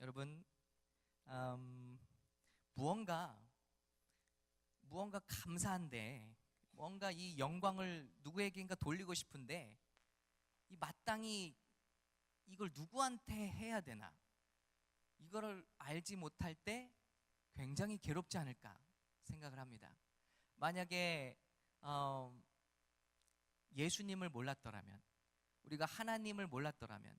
여러분, 무언가 감사한데, 뭔가 이 영광을 누구에게인가 돌리고 싶은데, 이 마땅히 이걸 누구한테 해야 되나, 이거를 알지 못할 때 굉장히 괴롭지 않을까 생각을 합니다. 만약에 예수님을 몰랐더라면, 우리가 하나님을 몰랐더라면,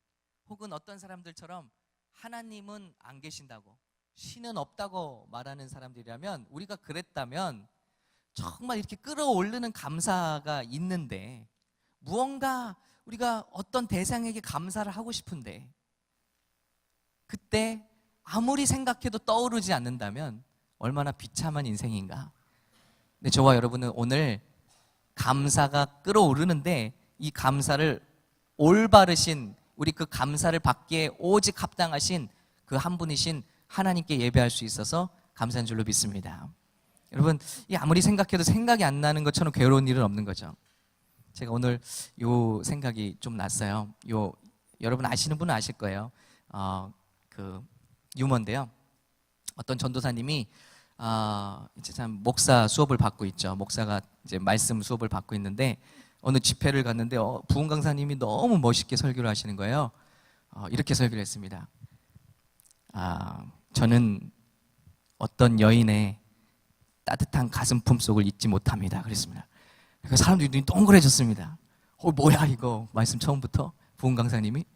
혹은 어떤 사람들처럼 하나님은 안 계신다고, 신은 없다고 말하는 사람들이라면, 우리가 그랬다면 정말 이렇게 끌어올리는 감사가 있는데, 무언가 우리가 어떤 대상에게 감사를 하고 싶은데 그때 아무리 생각해도 떠오르지 않는다면 얼마나 비참한 인생인가. 근데 저와 여러분은 오늘 감사가 끌어오르는데, 이 감사를 올바르신, 우리 그 감사를 받기에 오직 합당하신 그 한 분이신 하나님께 예배할 수 있어서 감사한 줄로 믿습니다. 여러분, 이 아무리 생각해도 생각이 안 나는 것처럼 괴로운 일은 없는 거죠. 제가 오늘 요 생각이 좀 났어요. 여러분 아시는 분은 아실 거예요. 그 유머인데요. 어떤 전도사님이 이제 참 목사 수업을 받고 있죠. 목사가 이제 말씀 수업을 받고 있는데, 어느 집회를 갔는데 부흥 강사님이 너무 멋있게 설교를 하시는 거예요. 이렇게 설교를 했습니다. 저는 어떤 여인의 따뜻한 가슴 품속을 잊지 못합니다. 그랬습니다. 그래서 사람들이 눈이 동그래졌습니다. 뭐야 이거, 말씀 처음부터 부흥 강사님이.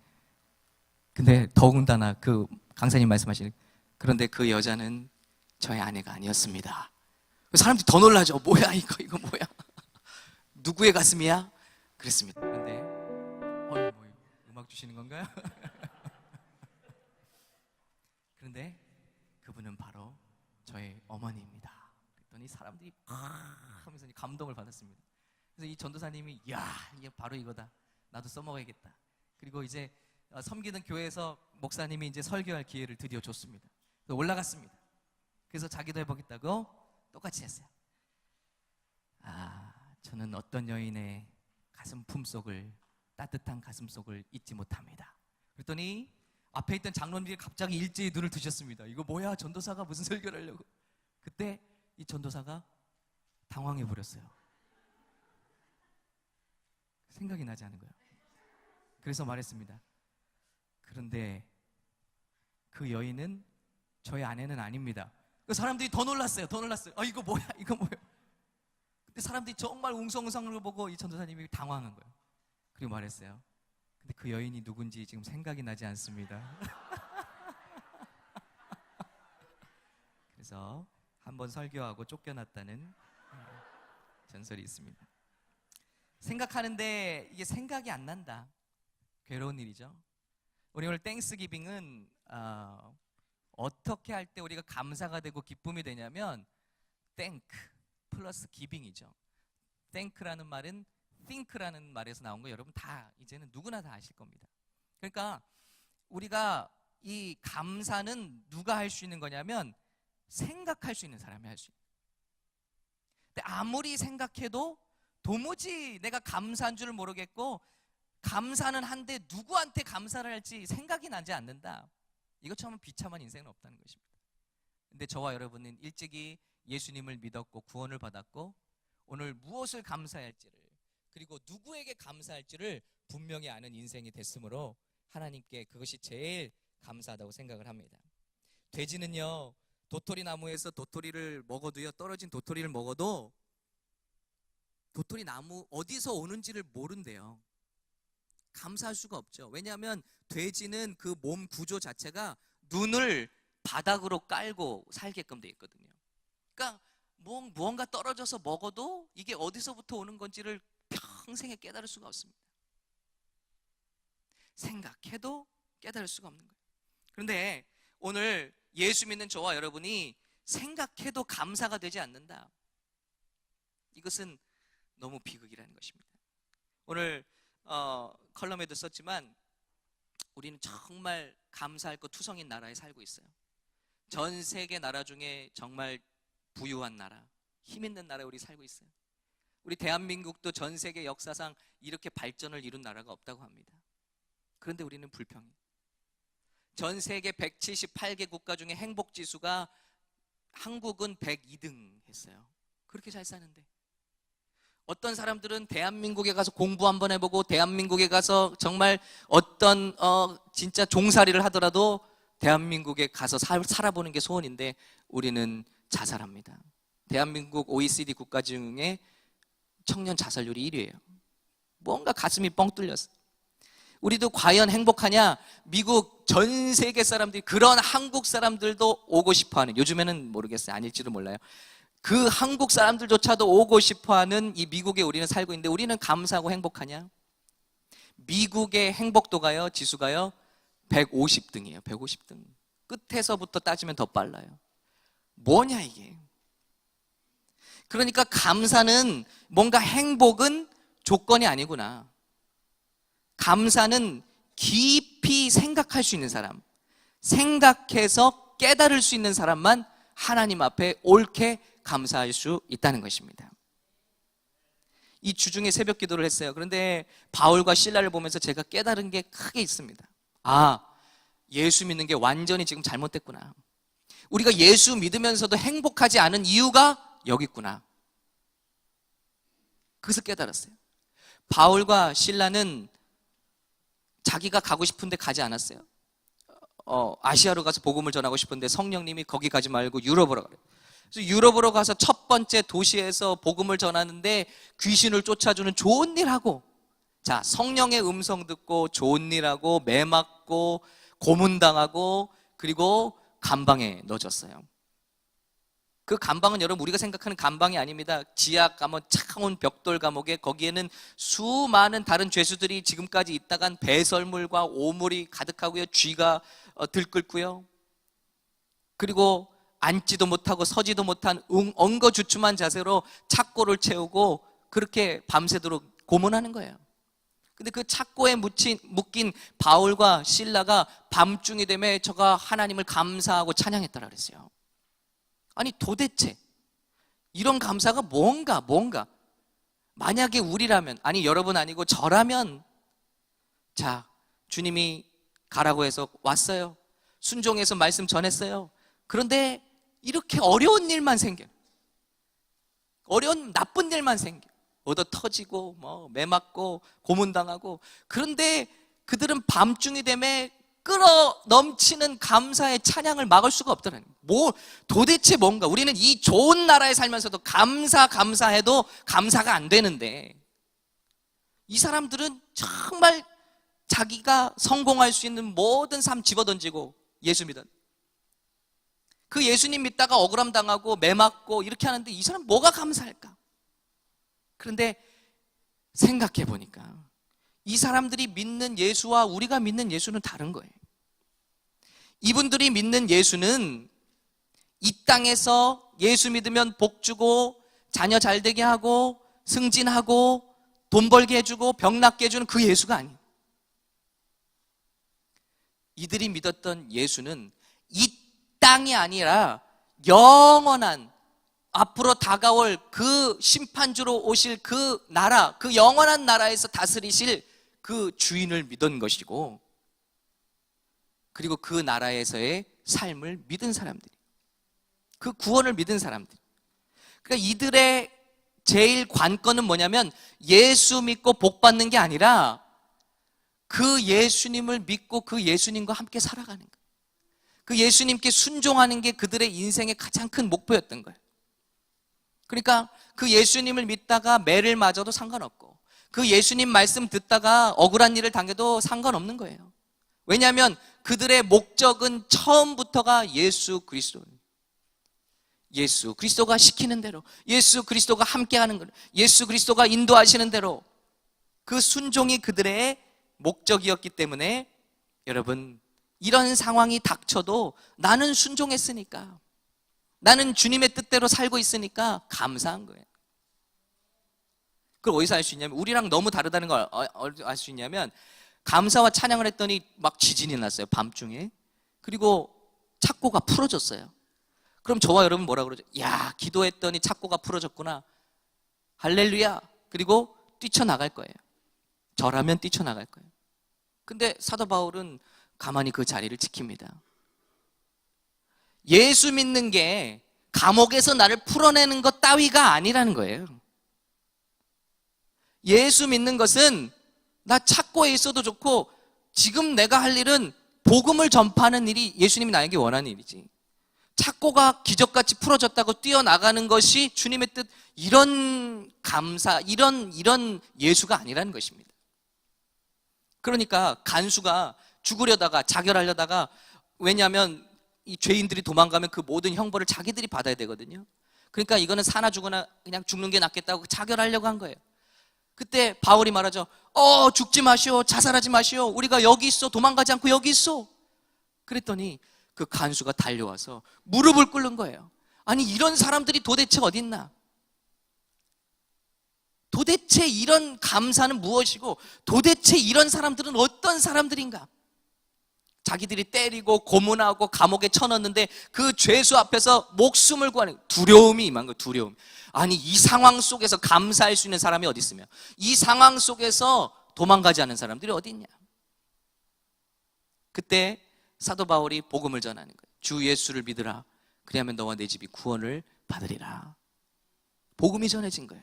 근데 더군다나 그 강사님 말씀하시는, 그런데 그 여자는 저의 아내가 아니었습니다. 사람들이 더 놀라죠. 뭐야 이거 뭐야, 누구의 가슴이야? 그랬습니다. 그런데 뭐 음악 주시는 건가요? 그런데 그분은 바로 저의 어머니입니다. 그랬더니 사람들이 하면서 감동을 받았습니다. 그래서 이 전도사님이, 이게 바로 이거다, 나도 써먹어야겠다. 그리고 이제 섬기는 교회에서 목사님이 이제 설교할 기회를 드디어 줬습니다. 그래서 올라갔습니다. 그래서 자기도 해보겠다고 똑같이 했어요. 저는 어떤 여인의 가슴 품속을, 따뜻한 가슴 속을 잊지 못합니다. 그랬더니 앞에 있던 장로님들이 갑자기 일제히 눈을 뜨셨습니다. 이거 뭐야, 전도사가 무슨 설교를 하려고. 그때 이 전도사가 당황해 버렸어요. 생각이 나지 않은 거예요. 그래서 말했습니다. 그런데 그 여인은 저의 아내는 아닙니다. 그 사람들이 더 놀랐어요. 이거 뭐야. 근데 사람들이 정말 웅성웅성을 보고 이 전도사님이 당황한 거예요. 그리고 말했어요. 근데 그 여인이 누군지 지금 생각이 나지 않습니다. 그래서 한번 설교하고 쫓겨났다는 전설이 있습니다. 생각하는데 이게 생각이 안 난다, 괴로운 일이죠. 우리 오늘 땡스기빙은 어떻게 할 때 우리가 감사가 되고 기쁨이 되냐면, 땡크 플러스 기빙이죠. 땡크라는 말은 think라는 말에서 나온 거, 여러분 다 이제는 누구나 다 아실 겁니다. 그러니까 우리가 이 감사는 누가 할 수 있는 거냐면, 생각할 수 있는 사람이 할 수 있는. 근데 아무리 생각해도 도무지 내가 감사한 줄 모르겠고, 감사는 한데 누구한테 감사를 할지 생각이 나지 않는다. 이것처럼 비참한 인생은 없다는 것입니다. 근데 저와 여러분은 일찍이 예수님을 믿었고 구원을 받았고, 오늘 무엇을 감사해야 할지를, 그리고 누구에게 감사할지를 분명히 아는 인생이 됐으므로 하나님께 그것이 제일 감사하다고 생각을 합니다. 돼지는요, 도토리 나무에서 도토리를 먹어도요, 떨어진 도토리를 먹어도 도토리 나무 어디서 오는지를 모른대요. 감사할 수가 없죠. 왜냐하면 돼지는 그 몸 구조 자체가 눈을 바닥으로 깔고 살게끔 되어 있거든요. 그러니까 무언가 떨어져서 먹어도 이게 어디서부터 오는 건지를 평생에 깨달을 수가 없습니다. 생각해도 깨달을 수가 없는 거예요. 그런데 오늘 예수 믿는 저와 여러분이 생각해도 감사가 되지 않는다, 이것은 너무 비극이라는 것입니다. 오늘 컬럼에도 썼지만, 우리는 정말 감사할 것 투성인 나라에 살고 있어요. 전 세계 나라 중에 정말 부유한 나라, 힘 있는 나라에 우리 살고 있어요. 우리 대한민국도 전 세계 역사상 이렇게 발전을 이룬 나라가 없다고 합니다. 그런데 우리는 불평해요. 전 세계 178개 국가 중에 행복 지수가 한국은 102등 했어요. 그렇게 잘 사는데. 어떤 사람들은 대한민국에 가서 공부 한번 해보고 대한민국에 가서 정말 어떤 진짜 종살이를 하더라도 대한민국에 가서 살아보는 게 소원인데 우리는 자살합니다. 대한민국 OECD 국가 중에 청년 자살률이 1위예요. 뭔가 가슴이 뻥 뚫렸어. 우리도 과연 행복하냐? 미국 전 세계 사람들이 그런 한국 사람들도 오고 싶어하는, 요즘에는 모르겠어요. 아닐지도 몰라요. 그 한국 사람들조차도 오고 싶어하는 이 미국에 우리는 살고 있는데 우리는 감사하고 행복하냐? 미국의 행복도가요, 지수가요 150등이에요. 150등. 끝에서부터 따지면 더 빨라요. 뭐냐 이게? 그러니까 감사는, 뭔가 행복은 조건이 아니구나. 감사는 깊이 생각할 수 있는 사람, 생각해서 깨달을 수 있는 사람만 하나님 앞에 옳게 감사할 수 있다는 것입니다. 이 주중에 새벽 기도를 했어요. 그런데 바울과 실라를 보면서 제가 깨달은 게 크게 있습니다. 아, 예수 믿는 게 완전히 지금 잘못됐구나. 우리가 예수 믿으면서도 행복하지 않은 이유가 여기 있구나. 그래서 깨달았어요. 바울과 실라는 자기가 가고 싶은데 가지 않았어요. 아시아로 가서 복음을 전하고 싶은데 성령님이 거기 가지 말고 유럽으로 가래요. 그래서 유럽으로 가서 첫 번째 도시에서 복음을 전하는데 귀신을 쫓아주는 좋은 일하고, 자, 성령의 음성 듣고 좋은 일하고 매 맞고 고문당하고 그리고 감방에 넣어졌어요. 그 감방은 여러분 우리가 생각하는 감방이 아닙니다. 지하 감옥, 차가운 벽돌 감옥에, 거기에는 수많은 다른 죄수들이 지금까지 있다간 배설물과 오물이 가득하고요, 쥐가 들끓고요, 그리고 앉지도 못하고 서지도 못한 엉거주춤한 자세로 착고를 채우고 그렇게 밤새도록 고문하는 거예요. 근데 그 착고에 묶인 바울과 실라가 밤중이 되면 저가 하나님을 감사하고 찬양했다라 그랬어요. 아니 도대체 이런 감사가 뭔가 만약에 우리라면, 아니 여러분 아니고 저라면, 자, 주님이 가라고 해서 왔어요. 순종해서 말씀 전했어요. 그런데 이렇게 어려운 일만 생겨, 어려운 나쁜 일만 생겨, 얻어 터지고 매 맞고 고문당하고. 그런데 그들은 밤중이 되면 끌어 넘치는 감사의 찬양을 막을 수가 없더라는 거예요. 도대체 뭔가, 우리는 이 좋은 나라에 살면서도 감사해도 감사가 안 되는데, 이 사람들은 정말 자기가 성공할 수 있는 모든 삶 집어던지고 예수 믿었, 그 예수님 믿다가 억울함 당하고 매 맞고 이렇게 하는데 이 사람 뭐가 감사할까? 그런데 생각해 보니까 이 사람들이 믿는 예수와 우리가 믿는 예수는 다른 거예요. 이분들이 믿는 예수는 이 땅에서 예수 믿으면 복 주고 자녀 잘 되게 하고 승진하고 돈 벌게 해주고 병 낫게 해주는 그 예수가 아니에요. 이들이 믿었던 예수는 이 땅이 아니라 영원한, 앞으로 다가올 그 심판주로 오실 그 나라, 그 영원한 나라에서 다스리실 그 주인을 믿은 것이고, 그리고 그 나라에서의 삶을 믿은 사람들, 그 구원을 믿은 사람들. 그러니까 이들의 제일 관건은 뭐냐면 예수 믿고 복 받는 게 아니라 그 예수님을 믿고 그 예수님과 함께 살아가는 거예요. 그 예수님께 순종하는 게 그들의 인생의 가장 큰 목표였던 거예요. 그러니까 그 예수님을 믿다가 매를 맞아도 상관없고, 그 예수님 말씀 듣다가 억울한 일을 당해도 상관없는 거예요. 왜냐하면 그들의 목적은 처음부터가 예수 그리스도예요. 예수 그리스도가 시키는 대로, 예수 그리스도가 함께하는 거예요. 예수 그리스도가 인도하시는 대로 그 순종이 그들의 목적이었기 때문에, 여러분, 이런 상황이 닥쳐도 나는 순종했으니까, 나는 주님의 뜻대로 살고 있으니까 감사한 거예요. 그걸 어디서 알 수 있냐면, 우리랑 너무 다르다는 걸 알 수 있냐면, 감사와 찬양을 했더니 막 지진이 났어요, 밤중에. 그리고 착고가 풀어졌어요. 그럼 저와 여러분 뭐라 그러죠? 야, 기도했더니 착고가 풀어졌구나, 할렐루야. 그리고 뛰쳐나갈 거예요. 저라면 뛰쳐나갈 거예요. 근데 사도 바울은 가만히 그 자리를 지킵니다. 예수 믿는 게 감옥에서 나를 풀어내는 것 따위가 아니라는 거예요. 예수 믿는 것은 나 착고에 있어도 좋고 지금 내가 할 일은 복음을 전파하는 일이 예수님이 나에게 원하는 일이지. 착고가 기적같이 풀어졌다고 뛰어나가는 것이 주님의 뜻, 이런 감사, 이런 예수가 아니라는 것입니다. 그러니까 간수가 죽으려다가 자결하려다가, 왜냐하면 이 죄인들이 도망가면 그 모든 형벌을 자기들이 받아야 되거든요. 그러니까 이거는 사나 죽으나 그냥 죽는 게 낫겠다고 자결하려고 한 거예요. 그때 바울이 말하죠. 죽지 마시오, 자살하지 마시오, 우리가 여기 있어, 도망가지 않고 여기 있어. 그랬더니 그 간수가 달려와서 무릎을 꿇는 거예요. 아니, 이런 사람들이 도대체 어딨나? 도대체 이런 감사는 무엇이고 도대체 이런 사람들은 어떤 사람들인가? 자기들이 때리고 고문하고 감옥에 쳐넣는데 그 죄수 앞에서 목숨을 구하는 두려움이 임한 거예요. 두려움. 아니, 이 상황 속에서 감사할 수 있는 사람이 어디 있으며 이 상황 속에서 도망가지 않는 사람들이 어디 있냐? 그때 사도 바울이 복음을 전하는 거예요. 주 예수를 믿으라. 그리하면 너와 내 집이 구원을 받으리라. 복음이 전해진 거예요.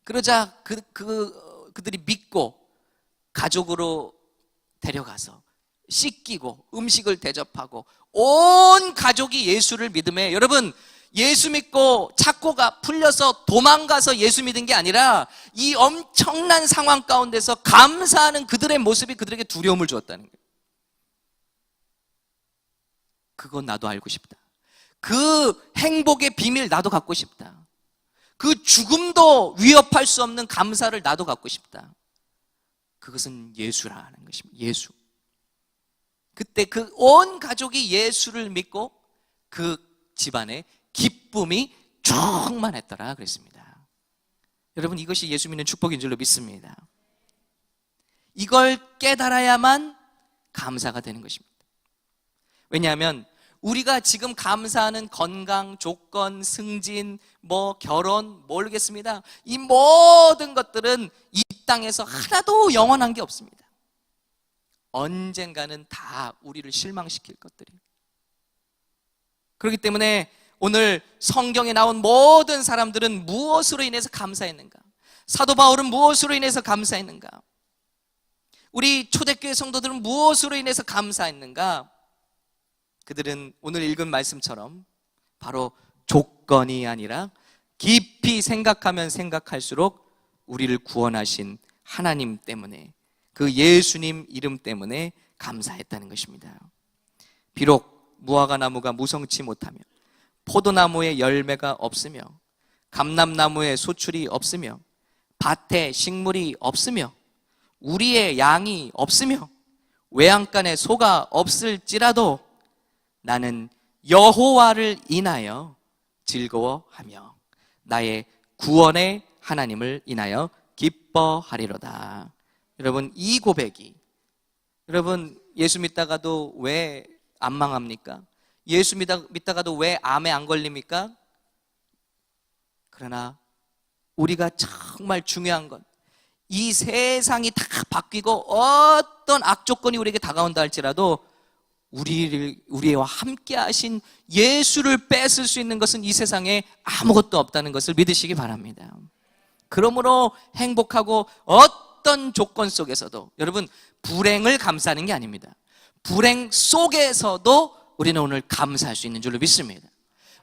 그러자 그들이 믿고 가족으로 데려가서 씻기고 음식을 대접하고 온 가족이 예수를 믿음에, 여러분, 예수 믿고 착고가 풀려서 도망가서 예수 믿은 게 아니라 이 엄청난 상황 가운데서 감사하는 그들의 모습이 그들에게 두려움을 주었다는 거예요. 그건 나도 알고 싶다. 그 행복의 비밀 나도 갖고 싶다. 그 죽음도 위협할 수 없는 감사를 나도 갖고 싶다. 그것은 예수라는 것입니다. 예수. 그때 그 온 가족이 예수를 믿고 그 집안에 기쁨이 충만했더라 그랬습니다. 여러분, 이것이 예수 믿는 축복인 줄로 믿습니다. 이걸 깨달아야만 감사가 되는 것입니다. 왜냐하면 우리가 지금 감사하는 건강, 조건, 승진, 결혼, 모르겠습니다. 이 모든 것들은 이 땅에서 하나도 영원한 게 없습니다. 언젠가는 다 우리를 실망시킬 것들이에요. 그렇기 때문에 오늘 성경에 나온 모든 사람들은 무엇으로 인해서 감사했는가? 사도 바울은 무엇으로 인해서 감사했는가? 우리 초대교회 성도들은 무엇으로 인해서 감사했는가? 그들은 오늘 읽은 말씀처럼 바로 조건이 아니라 깊이 생각하면 생각할수록 우리를 구원하신 하나님 때문에, 그 예수님 이름 때문에 감사했다는 것입니다. 비록 무화과 나무가 무성치 못하며 포도나무에 열매가 없으며 감람나무에 소출이 없으며 밭에 식물이 없으며 우리의 양이 없으며 외양간에 소가 없을지라도 나는 여호와를 인하여 즐거워하며 나의 구원의 하나님을 인하여 기뻐하리로다. 여러분, 이 고백이, 여러분, 예수 믿다가도 왜 안 망합니까? 예수 믿다가도 왜 암에 안 걸립니까? 그러나 우리가 정말 중요한 건, 이 세상이 다 바뀌고 어떤 악조건이 우리에게 다가온다 할지라도 우리와 함께 하신 예수를 뺏을 수 있는 것은 이 세상에 아무것도 없다는 것을 믿으시기 바랍니다. 그러므로 행복하고 어떤 조건 속에서도, 여러분, 불행을 감사하는 게 아닙니다. 불행 속에서도 우리는 오늘 감사할 수 있는 줄로 믿습니다.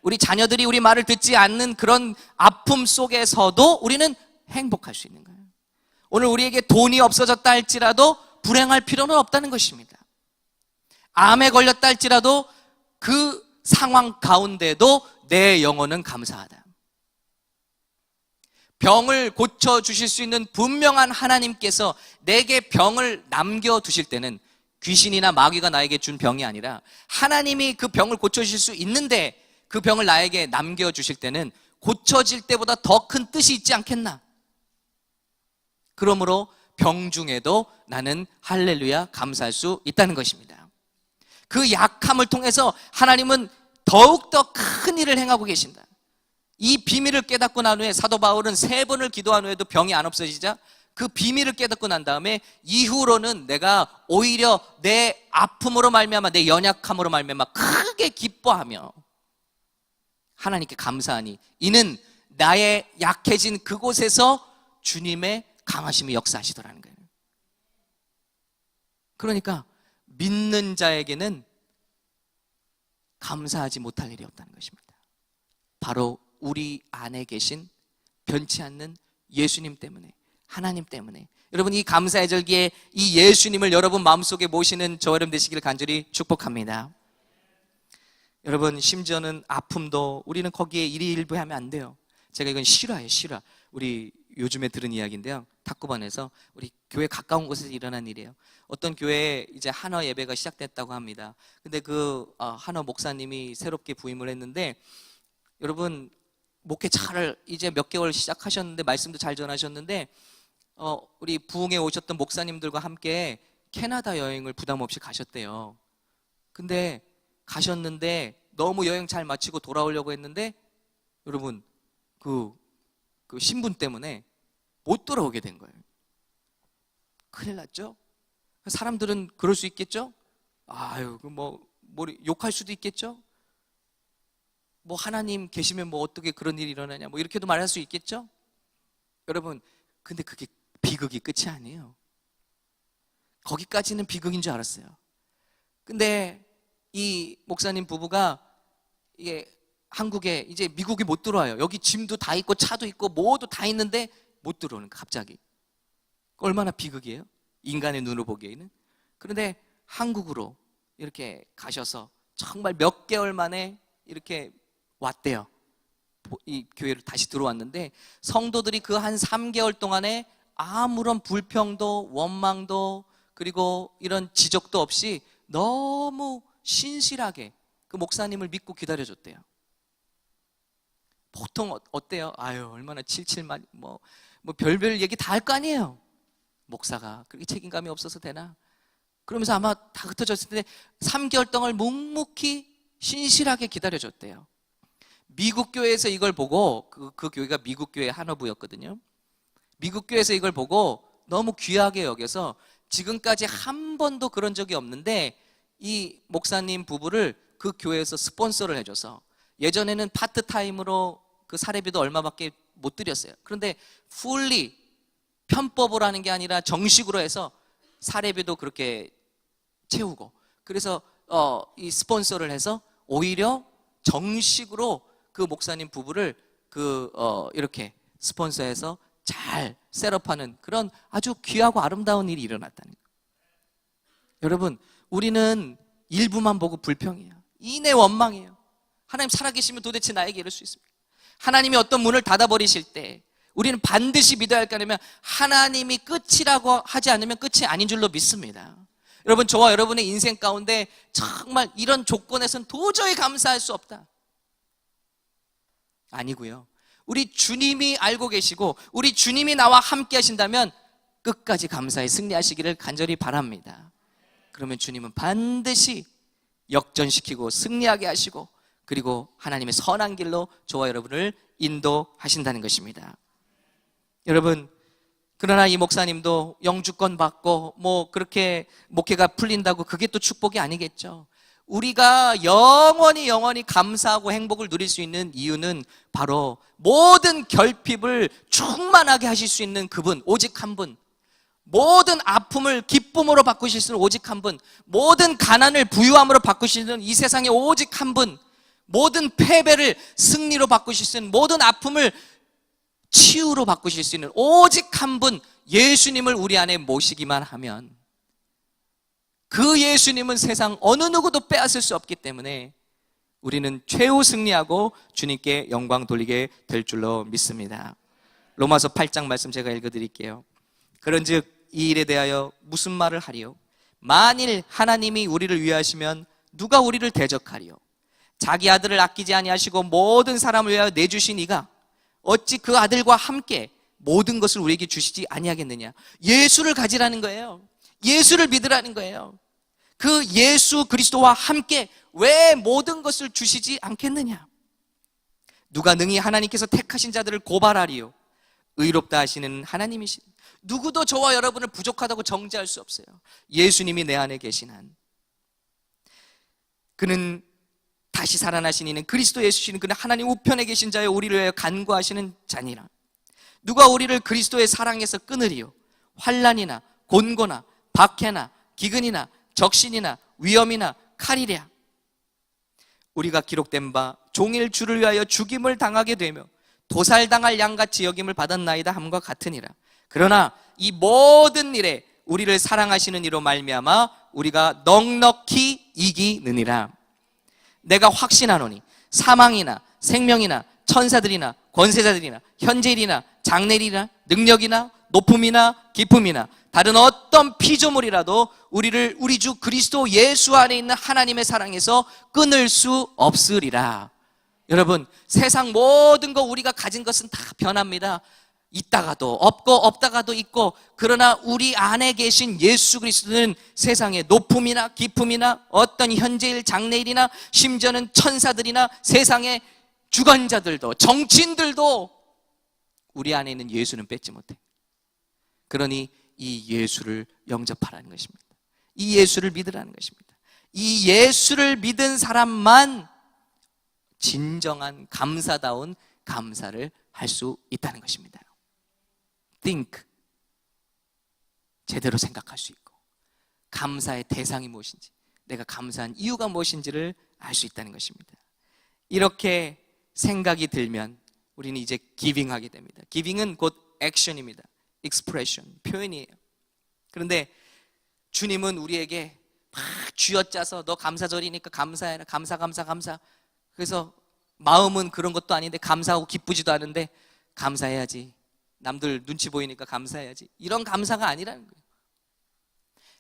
우리 자녀들이 우리 말을 듣지 않는 그런 아픔 속에서도 우리는 행복할 수 있는 거예요. 오늘 우리에게 돈이 없어졌다 할지라도 불행할 필요는 없다는 것입니다. 암에 걸렸다 할지라도 그 상황 가운데도 내 영혼은 감사하다. 병을 고쳐주실 수 있는 분명한 하나님께서 내게 병을 남겨두실 때는 귀신이나 마귀가 나에게 준 병이 아니라 하나님이 그 병을 고쳐주실 수 있는데 그 병을 나에게 남겨주실 때는 고쳐질 때보다 더 큰 뜻이 있지 않겠나? 그러므로 병 중에도 나는 할렐루야 감사할 수 있다는 것입니다. 그 약함을 통해서 하나님은 더욱더 큰 일을 행하고 계신다. 이 비밀을 깨닫고 난 후에 사도 바울은 3번을 기도한 후에도 병이 안 없어지자 그 비밀을 깨닫고 난 다음에 이후로는 내가 오히려 내 아픔으로 말미암아, 내 연약함으로 말미암아 크게 기뻐하며 하나님께 감사하니 이는 나의 약해진 그곳에서 주님의 강하심이 역사하시더라는 거예요. 그러니까 믿는 자에게는 감사하지 못할 일이 없다는 것입니다. 바로 우리 안에 계신 변치 않는 예수님 때문에, 하나님 때문에. 여러분, 이 감사의 절기에 이 예수님을 여러분 마음속에 모시는 저 여러분 되시기를 간절히 축복합니다. 여러분, 심지어는 아픔도 우리는 거기에 일희일비하면 안 돼요. 제가 이건 실화예요, 실화. 우리 요즘에 들은 이야기인데요, 탁구반에서 우리 교회 가까운 곳에서 일어난 일이에요. 어떤 교회에 이제 한화 예배가 시작됐다고 합니다. 근데 그 한화 목사님이 새롭게 부임을 했는데, 여러분 목회 잘 이제 몇 개월 시작하셨는데 말씀도 잘 전하셨는데 우리 부흥에 오셨던 목사님들과 함께 캐나다 여행을 부담 없이 가셨대요. 근데 가셨는데 너무 여행 잘 마치고 돌아오려고 했는데 여러분 그 신분 때문에 못 돌아오게 된 거예요. 큰일 났죠? 사람들은 그럴 수 있겠죠? 아유, 뭐 욕할 수도 있겠죠? 뭐 하나님 계시면 뭐 어떻게 그런 일이 일어나냐, 뭐 이렇게도 말할 수 있겠죠? 여러분, 근데 그게 비극이 끝이 아니에요. 거기까지는 비극인 줄 알았어요. 근데 이 목사님 부부가 이게 한국에 이제 미국에 못 들어와요. 여기 짐도 다 있고 차도 있고 뭐도 다 있는데 못 들어오는 거예요, 갑자기. 얼마나 비극이에요? 인간의 눈으로 보기에는. 그런데 한국으로 이렇게 가셔서 정말 몇 개월 만에 이렇게 왔대요. 이 교회를 다시 들어왔는데 성도들이 그 한 3개월 동안에 아무런 불평도 원망도 그리고 이런 지적도 없이 너무 신실하게 그 목사님을 믿고 기다려줬대요. 보통 어때요? 아유, 얼마나 칠칠만 뭐 별별 얘기 다 할 거 아니에요. 목사가 그렇게 책임감이 없어서 되나? 그러면서 아마 다 흩어졌을 텐데 3개월 동안 묵묵히 신실하게 기다려줬대요. 미국 교회에서 이걸 보고 그 교회가 미국 교회 한어부였거든요. 미국 교회에서 이걸 보고 너무 귀하게 여겨서 지금까지 한 번도 그런 적이 없는데 이 목사님 부부를 그 교회에서 스폰서를 해줘서 예전에는 파트타임으로 그 사례비도 얼마밖에 못 드렸어요. 그런데 풀리 편법으로 하는 게 아니라 정식으로 해서 사례비도 그렇게 채우고 그래서 이 스폰서를 해서 오히려 정식으로 그 목사님 부부를 이렇게 스폰서해서 잘 셋업하는 그런 아주 귀하고 아름다운 일이 일어났다는 거예요. 여러분, 우리는 일부만 보고 불평해요. 이내 원망해요. 하나님 살아계시면 도대체 나에게 이럴 수 있습니까? 하나님이 어떤 문을 닫아버리실 때 우리는 반드시 믿어야 할 거 아니면 하나님이 끝이라고 하지 않으면 끝이 아닌 줄로 믿습니다. 여러분, 저와 여러분의 인생 가운데 정말 이런 조건에서는 도저히 감사할 수 없다. 아니고요. 우리 주님이 알고 계시고 우리 주님이 나와 함께 하신다면 끝까지 감사에 승리하시기를 간절히 바랍니다. 그러면 주님은 반드시 역전시키고 승리하게 하시고 그리고 하나님의 선한 길로 저와 여러분을 인도하신다는 것입니다. 여러분, 그러나 이 목사님도 영주권 받고 뭐 그렇게 목회가 풀린다고 그게 또 축복이 아니겠죠. 우리가 영원히 감사하고 행복을 누릴 수 있는 이유는 바로 모든 결핍을 충만하게 하실 수 있는 그분, 오직 한 분, 모든 아픔을 기쁨으로 바꾸실 수 있는 오직 한 분, 모든 가난을 부유함으로 바꾸시는 이 세상에 오직 한 분, 모든 패배를 승리로 바꾸실 수 있는, 모든 아픔을 치유로 바꾸실 수 있는 오직 한 분, 예수님을 우리 안에 모시기만 하면 그 예수님은 세상 어느 누구도 빼앗을 수 없기 때문에 우리는 최후 승리하고 주님께 영광 돌리게 될 줄로 믿습니다. 로마서 8장 말씀 제가 읽어드릴게요. 그런즉 이 일에 대하여 무슨 말을 하리요? 만일 하나님이 우리를 위하시면 누가 우리를 대적하리요? 자기 아들을 아끼지 아니하시고 모든 사람을 위하여 내주신 이가 어찌 그 아들과 함께 모든 것을 우리에게 주시지 아니하겠느냐? 예수를 가지라는 거예요. 예수를 믿으라는 거예요. 그 예수 그리스도와 함께 왜 모든 것을 주시지 않겠느냐? 누가 능히 하나님께서 택하신 자들을 고발하리요? 의롭다 하시는 하나님이신, 누구도 저와 여러분을 부족하다고 정죄할 수 없어요. 예수님이 내 안에 계신 한, 그는 다시 살아나신 이는 그리스도 예수시는 그는 하나님 우편에 계신 자여 우리를 위하여 간구하시는 자니라. 누가 우리를 그리스도의 사랑에서 끊으리요? 환난이나 곤고나 박해나 기근이나 적신이나 위험이나 칼이랴. 우리가 기록된 바 종일 주를 위하여 죽임을 당하게 되며 도살당할 양같이 여김을 받았나이다 함과 같으니라. 그러나 이 모든 일에 우리를 사랑하시는 이로 말미암아 우리가 넉넉히 이기느니라. 내가 확신하노니 사망이나 생명이나 천사들이나 권세자들이나 현재일이나 장래일이나 능력이나 높음이나 깊음이나 다른 어떤 피조물이라도 우리를 우리 주 그리스도 예수 안에 있는 하나님의 사랑에서 끊을 수 없으리라. 여러분, 세상 모든 거 우리가 가진 것은 다 변합니다. 있다가도 없고 없다가도 있고, 그러나 우리 안에 계신 예수 그리스도는 세상의 높음이나 깊음이나 어떤 현재일 장래일이나 심지어는 천사들이나 세상의 주관자들도 정치인들도 우리 안에 있는 예수는 뺏지 못해. 그러니 이 예수를 영접하라는 것입니다. 이 예수를 믿으라는 것입니다. 이 예수를 믿은 사람만 진정한 감사다운 감사를 할 수 있다는 것입니다. think, 제대로 생각할 수 있고 감사의 대상이 무엇인지, 내가 감사한 이유가 무엇인지를 알 수 있다는 것입니다. 이렇게 생각이 들면 우리는 이제 기빙하게 됩니다. 기빙은 곧 액션입니다. expression, 표현이에요. 그런데 주님은 우리에게 막 쥐어짜서 너 감사절이니까 감사해라, 감사. 그래서 마음은 그런 것도 아닌데 감사하고 기쁘지도 않은데 감사해야지, 남들 눈치 보이니까 감사해야지, 이런 감사가 아니라는 거예요.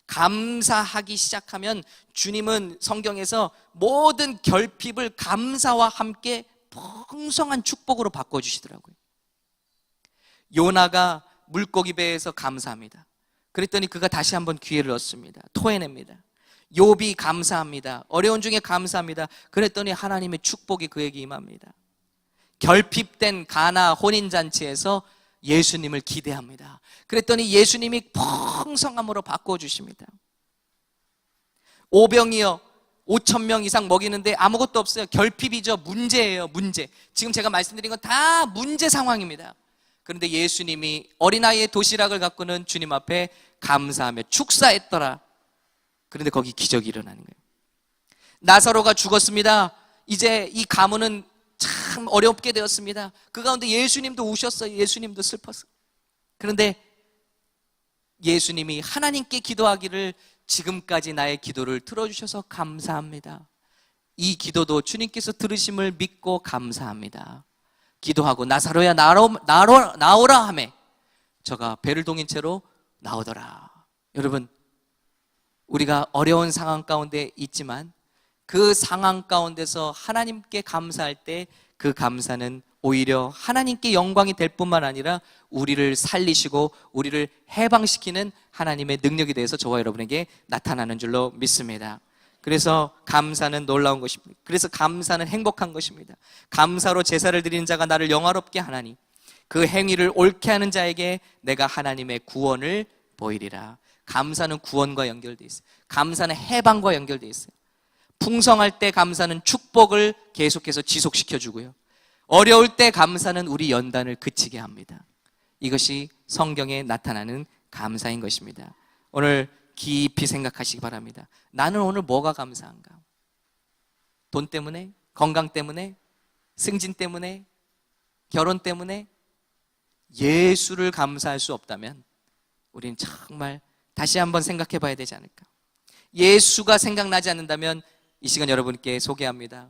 감사하기 시작하면 주님은 성경에서 모든 결핍을 감사와 함께 풍성한 축복으로 바꿔주시더라고요. 요나가 물고기 배에서 감사합니다. 그랬더니 그가 다시 한번 기회를 얻습니다. 토해냅니다. 욥이 감사합니다. 어려운 중에 감사합니다. 그랬더니 하나님의 축복이 그에게 임합니다. 결핍된 가나 혼인잔치에서 예수님을 기대합니다. 그랬더니 예수님이 풍성함으로 바꿔주십니다. 오병이어 5,000명 이상 먹이는데 아무것도 없어요. 결핍이죠. 문제예요. 문제. 지금 제가 말씀드린 건 다 문제 상황입니다. 그런데 예수님이 어린아이의 도시락을 갖고는 주님 앞에 감사하며 축사했더라. 그런데 거기 기적이 일어나는 거예요. 나사로가 죽었습니다. 이제 이 가문은 참 어렵게 되었습니다. 그 가운데 예수님도 우셨어요. 예수님도 슬펐어요. 그런데 예수님이 하나님께 기도하기를 지금까지 나의 기도를 들어주셔서 감사합니다. 이 기도도 주님께서 들으심을 믿고 감사합니다. 기도하고 나사로야 나오라 하매 저가 배를 동인 채로 나오더라. 여러분, 우리가 어려운 상황 가운데 있지만 그 상황 가운데서 하나님께 감사할 때 그 감사는 오히려 하나님께 영광이 될 뿐만 아니라 우리를 살리시고 우리를 해방시키는 하나님의 능력에 대해서 저와 여러분에게 나타나는 줄로 믿습니다. 그래서 감사는 놀라운 것입니다. 그래서 감사는 행복한 것입니다. 감사로 제사를 드리는 자가 나를 영화롭게 하나니 그 행위를 옳게 하는 자에게 내가 하나님의 구원을 보이리라. 감사는 구원과 연결되어 있어요. 감사는 해방과 연결되어 있어요. 풍성할 때 감사는 축복을 계속해서 지속시켜주고요. 어려울 때 감사는 우리 연단을 그치게 합니다. 이것이 성경에 나타나는 감사인 것입니다. 오늘 깊이 생각하시기 바랍니다. 나는 오늘 뭐가 감사한가? 돈 때문에? 건강 때문에? 승진 때문에? 결혼 때문에? 예수를 감사할 수 없다면 우리는 정말 다시 한번 생각해 봐야 되지 않을까? 예수가 생각나지 않는다면 이 시간 여러분께 소개합니다.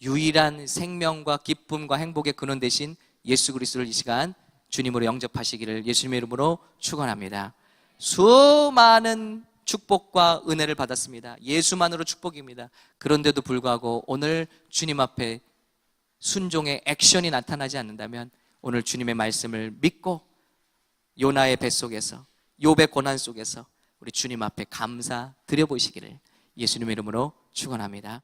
유일한 생명과 기쁨과 행복의 근원 되신 예수 그리스도를 이 시간 주님으로 영접하시기를 예수님의 이름으로 축원합니다. 수많은 축복과 은혜를 받았습니다. 예수만으로 축복입니다. 그런데도 불구하고 오늘 주님 앞에 순종의 액션이 나타나지 않는다면 오늘 주님의 말씀을 믿고 요나의 뱃속에서 욥의 고난 속에서 우리 주님 앞에 감사 드려보시기를 예수님의 이름으로 축원합니다.